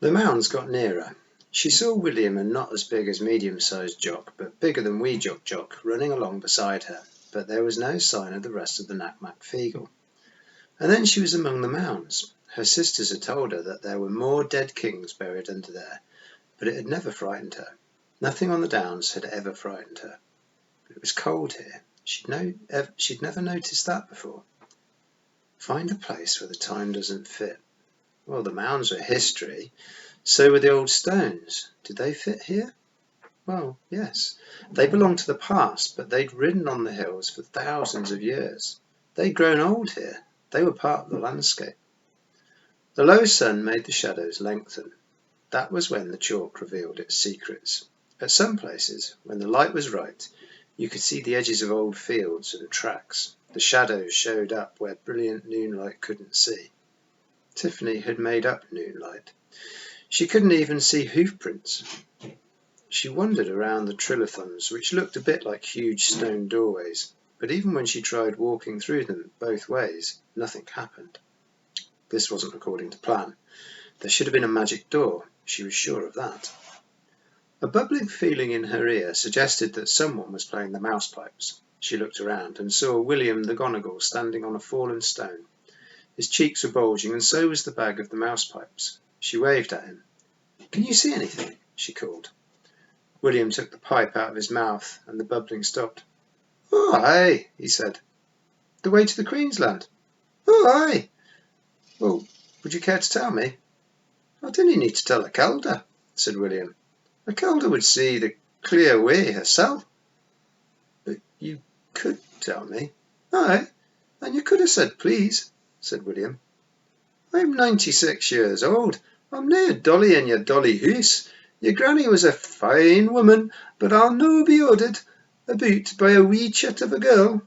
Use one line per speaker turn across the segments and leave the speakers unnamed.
The mounds got nearer. She saw William, and not as big as medium-sized Jock, but bigger than wee Jock, running along beside her, but there was no sign of the rest of the Knack-Mack-Feegle. And then she was among the mounds. Her sisters had told her that there were more dead kings buried under there, but it had never frightened her. Nothing on the downs had ever frightened her. But it was cold here. She'd never noticed that before. Find a place where the time doesn't fit. Well, the mounds were history. So were the old stones. Did they fit here? Well, yes. They belonged to the past, but they'd ridden on the hills for thousands of years. They'd grown old here. They were part of the landscape. The low sun made the shadows lengthen. That was when the chalk revealed its secrets. At some places, when the light was right, you could see the edges of old fields and tracks. The shadows showed up where brilliant noonlight couldn't see. Tiffany had made up noonlight. She couldn't even see hoof prints. She wandered around the trilithons, which looked a bit like huge stone doorways, but even when she tried walking through them both ways, nothing happened. This wasn't according to plan. There should have been a magic door. She was sure of that. A bubbling feeling in her ear suggested that someone was playing the mouse pipes. She looked around and saw William the Gonigal standing on a fallen stone. His cheeks were bulging, and so was the bag of the mouse pipes. She waved at him. "Can you see anything?" she called. William took the pipe out of his mouth, and the bubbling stopped. "Oh, aye," he said. "The way to the Queensland?" "Oh, aye." "Well, would you care to tell me?" "I didn't need to tell a Calder," said William. "A Calder would see the clear way herself." "But you could tell me." "Aye, and you could have said please," said William. "I'm 96 years old. I'm nae dolly in your dolly hoose. Your granny was a fine woman, but I'll no be ordered about by a wee chit of a girl."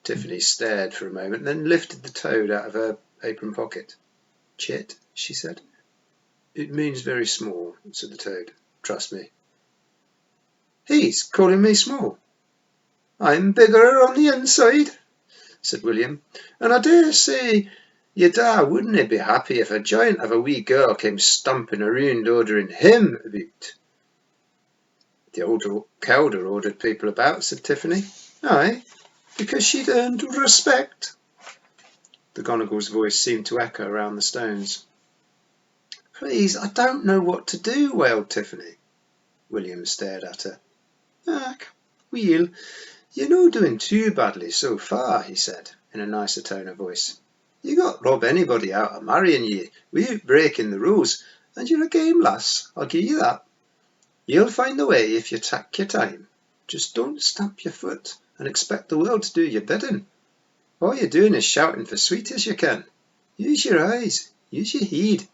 Tiffany stared for a moment, then lifted the toad out of her apron pocket. "Chit?" she said. "It means very small," said the toad. "Trust me." "He's calling me small." "I'm bigger on the inside," said William, "and I dare say your da wouldn't be happy if a giant of a wee girl came stumping around ordering him about." "The old Calder ordered people about," said Tiffany. "Aye, because she'd earned respect." The Gonigal's voice seemed to echo around the stones. "Please, I don't know what to do," wailed Tiffany. William stared at her. "Well, you're no doing too badly so far," he said, in a nicer tone of voice. "You got rob anybody out of marrying ye without breaking the rules, and you're a game lass, I'll give you that. You'll find the way if you take your time. Just don't stamp your foot and expect the world to do your bidding. All you're doing is shouting for sweet as you can. Use your eyes, use your heed."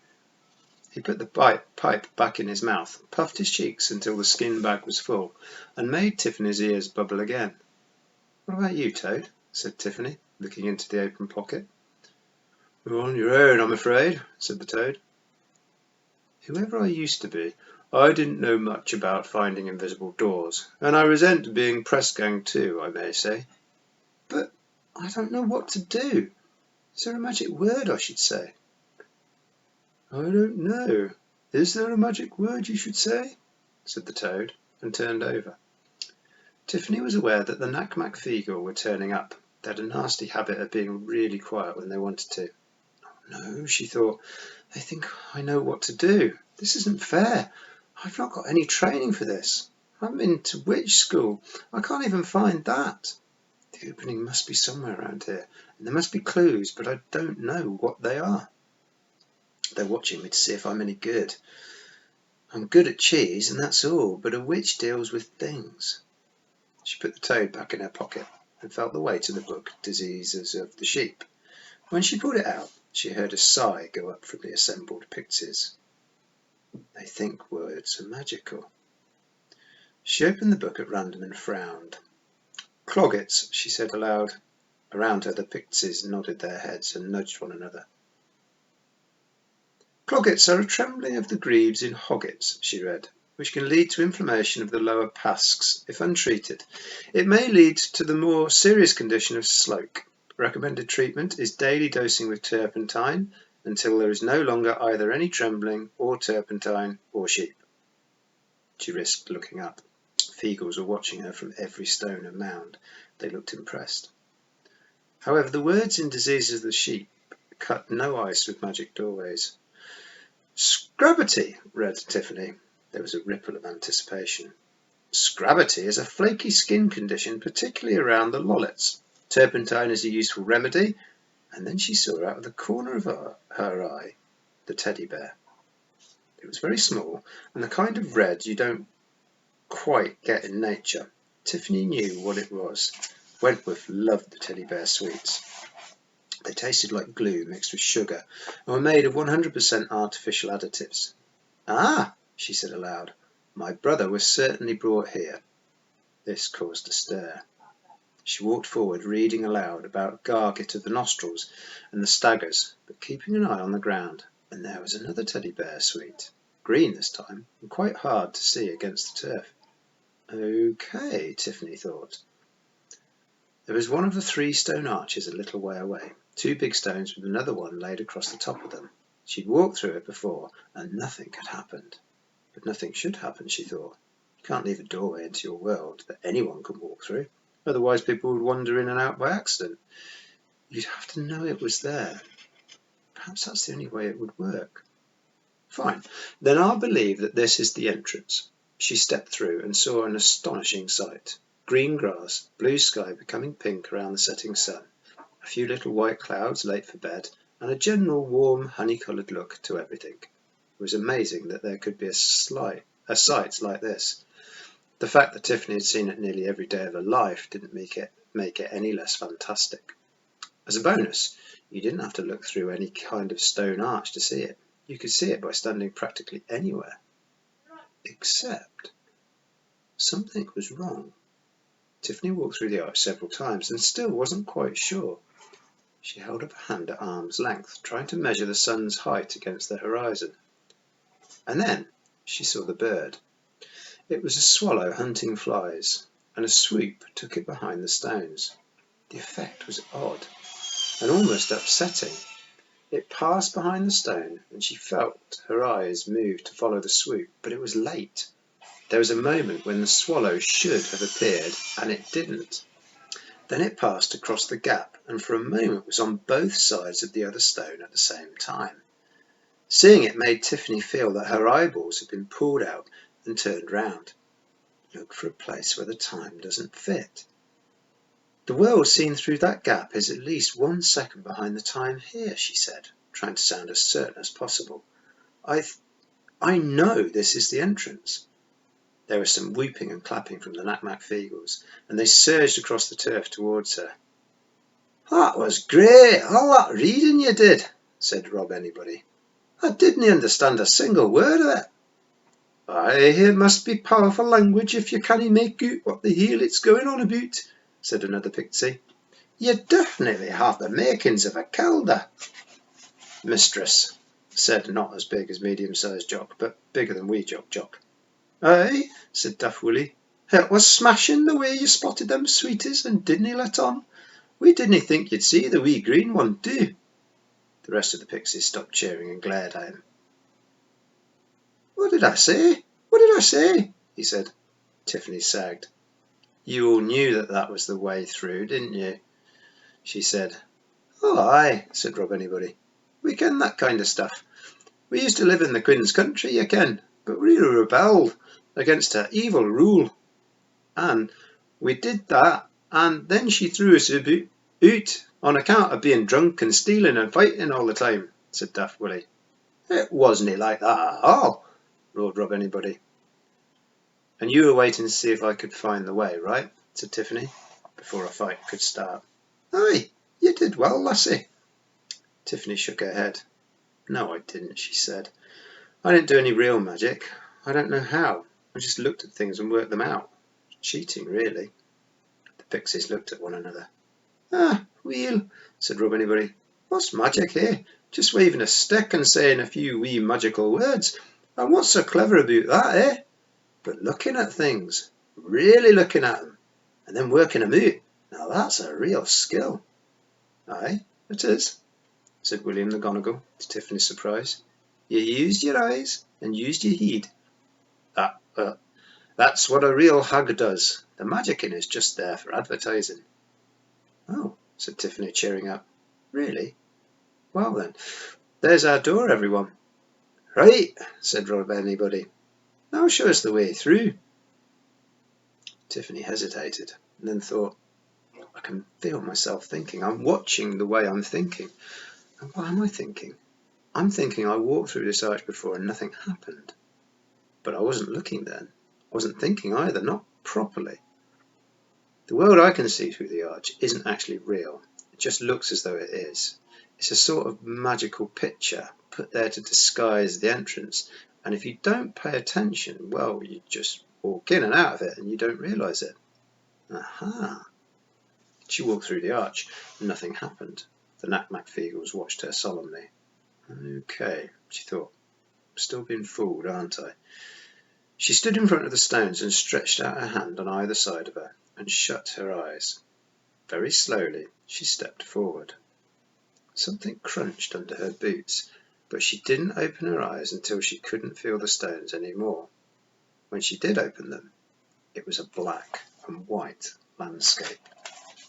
He put the pipe back in his mouth, puffed his cheeks until the skin bag was full, and made Tiffany's ears bubble again. "What about you, Toad?" said Tiffany, looking into the open pocket. "You're on your own, I'm afraid," said the toad. "Whoever I used to be, I didn't know much about finding invisible doors, and I resent being press-gang too, I may say. But I don't know what to do. Is there a magic word I should say?" "I don't know. Is there a magic word you should say?" said the toad, and turned over. Tiffany was aware that the Knack-Mack-Feegle were turning up. They had a nasty habit of being really quiet when they wanted to. "Oh no," she thought. "They think I know what to do. This isn't fair. I've not got any training for this. I haven't been to witch school. I can't even find that. The opening must be somewhere around here, and there must be clues, but I don't know what they are. They're watching me to see if I'm any good. I'm good at cheese, and that's all, but a witch deals with things." She put the toad back in her pocket and felt the way to the book, Diseases of the Sheep. When she pulled it out, she heard a sigh go up from the assembled pixies. They think words are magical. She opened the book at random and frowned. "Cloggets," she said aloud. Around her the pixies nodded their heads and nudged one another. "Cloggets are a trembling of the greaves in hoggets," she read, "which can lead to inflammation of the lower pasks if untreated. It may lead to the more serious condition of sloke. Recommended treatment is daily dosing with turpentine until there is no longer either any trembling or turpentine or sheep. She risked looking up. Feagles were watching her from every stone and mound. They looked impressed. However, the words in Diseases of the Sheep cut no ice with magic doorways. Scrabbity, read Tiffany. There was a ripple of anticipation. Scrabbity is a flaky skin condition, particularly around the lollets. Turpentine is a useful remedy. And then she saw out of the corner of her eye the teddy bear. It was very small, and the kind of red you don't quite get in nature. Tiffany knew what it was. Wentworth loved the teddy bear sweets. They tasted like glue mixed with sugar and were made of 100% artificial additives. Ah, she said aloud, my brother was certainly brought here. This caused a stir. She walked forward, reading aloud about garget of the nostrils and the staggers, but keeping an eye on the ground. And there was another teddy bear sweet, green this time, and quite hard to see against the turf. Okay, Tiffany thought. There was one of the 3 stone arches a little way away, 2 big stones with another one laid across the top of them. She'd walked through it before, and nothing had happened. But nothing should happen, she thought. You can't leave a doorway into your world that anyone can walk through. Otherwise people would wander in and out by accident. You'd have to know it was there. Perhaps that's the only way it would work. Fine, then I'll believe that this is the entrance. She stepped through and saw an astonishing sight. Green grass, blue sky becoming pink around the setting sun, a few little white clouds late for bed, and a general warm, honey-coloured look to everything. It was amazing that there could be a sight like this. The fact that Tiffany had seen it nearly every day of her life didn't make it any less fantastic. As a bonus, you didn't have to look through any kind of stone arch to see it. You could see it by standing practically anywhere. Except something was wrong. Tiffany walked through the arch several times and still wasn't quite sure. She held up a hand at arm's length, trying to measure the sun's height against the horizon. And then she saw the bird. It was a swallow hunting flies, and a swoop took it behind the stones. The effect was odd and almost upsetting. It passed behind the stone, and she felt her eyes move to follow the swoop, but it was late. There was a moment when the swallow should have appeared, and it didn't. Then it passed across the gap, and for a moment was on both sides of the other stone at the same time. Seeing it made Tiffany feel that her eyeballs had been pulled out and turned round. Look for a place where the time doesn't fit. The world seen through that gap is at least 1 second behind the time here, she said, trying to sound as certain as possible. I know this is the entrance. There was some whooping and clapping from the Knack-Mack Feagles, and they surged across the turf towards her. That was great, all that reading you did, said Rob Anybody. I didn't understand a single word of it. Aye, it must be powerful language if you can't make out what the hell it's going on about, said another pixie. You definitely have the makings of a kelder. Mistress, said not as big as medium-sized Jock, but bigger than wee Jock. Aye, said Daft Willie. It was smashing the way you spotted them sweeties and didn't let on. We didn't think you'd see the wee green one too. The rest of the pixies stopped cheering and glared at him. What did I say? What did I say? He said. Tiffany sagged. You all knew that was the way through, didn't you? She said. Oh, aye, said Rob Anybody. We ken that kind of stuff. We used to live in the Queen's country, you ken, but we rebelled against her evil rule. And we did that, and then she threw us out on account of being drunk and stealing and fighting all the time, said Daft Willie. It wasn't like that at all, roared Rob Anybody. And you were waiting to see if I could find the way, right? Said Tiffany, before a fight could start. Aye, you did well, lassie. Tiffany shook her head. No, I didn't, she said. I didn't do any real magic. I don't know how. I just looked at things and worked them out. Cheating, really. The pixies looked at one another. Ah, weel, said Rob Anybody. What's magic, eh? Just waving a stick and saying a few wee magical words. And what's so clever about that, eh? But looking at things, really looking at them, and then working them out, now that's a real skill. Aye, it is. said William the Gonigal, to Tiffany's surprise. You used your eyes and used your head. That's what a real hug does. The magic in it's just there for advertising. Oh, said Tiffany, cheering up. Really? Well then, there's our door, everyone. Right, said Rob Anybody. Now show us the way through. Tiffany hesitated and then thought, I can feel myself thinking. I'm watching the way I'm thinking. And what am I thinking? I'm thinking I walked through this arch before and nothing happened. But I wasn't looking then. I wasn't thinking either, not properly. The world I can see through the arch isn't actually real. It just looks as though it is. It's a sort of magical picture put there to disguise the entrance. And if you don't pay attention, well, you just walk in and out of it and you don't realise it. Aha! She walked through the arch and nothing happened. The Knack-Mac-Feagles watched her solemnly. Okay, she thought. I'm still being fooled, aren't I? She stood in front of the stones and stretched out her hand on either side of her and shut her eyes. Very slowly she stepped forward. Something crunched under her boots, but she didn't open her eyes until she couldn't feel the stones any more. When she did open them, it was a black and white landscape.